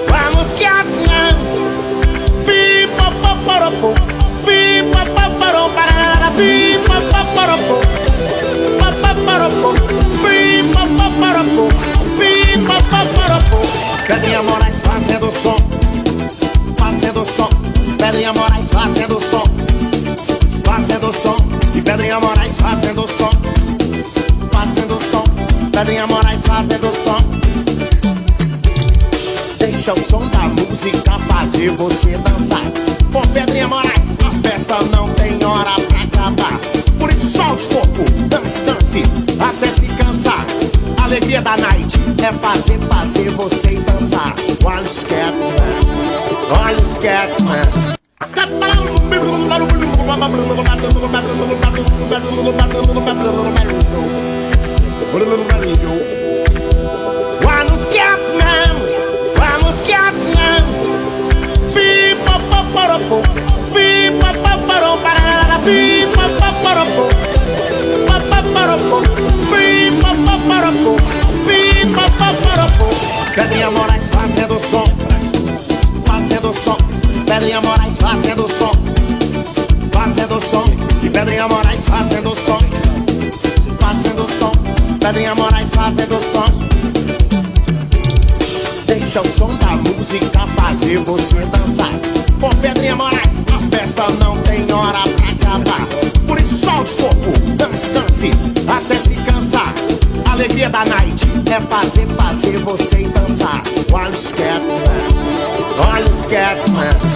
Vamos quietos, pipa-pa-para-pô, pipa-pa-para-pararara, pipa-pa-para-pô, pa-pa-para-pô, pipa-pa-para-pô, pipa-pa-para-pô. Pedrinha Moraes fazendo som, fazendo som. Pedrinha Moraes fazendo som, fazendo som. E Pedrinha Moraes fazendo som, fazendo som. Pedrinha Moraes fazendo som. Deixa o som da música fazer você dançar. Com Pedrinha Moraes, a festa não tem hora pra acabar. Por isso solte o corpo, dance, dance, até se cansar. A alegria da night é fazer vocês dançar. Olha os cat man, olha os cat man. Vamos quietos, pipa-pa-para-pô, pipa-pa-para-pararara, pipa-pa-para-pô, pa-pa-para-pô, pipa-pa-para-pô, pipa-pa-para-pô. Pedrinha Moraes fazendo som, fazendo som. Pedrinha Moraes fazendo som, fazendo som. E Pedrinha Moraes fazendo som, fazendo som. Pedrinha Moraes fazendo som. Deixa o som da música fazer você dançar. Com Pedrinha Moraes, a festa não tem hora pra acabar. Por isso solte o corpo, dance, dance, até se cansar. A alegria da night é fazer vocês dançar. Olha os cat man, olha os cat man.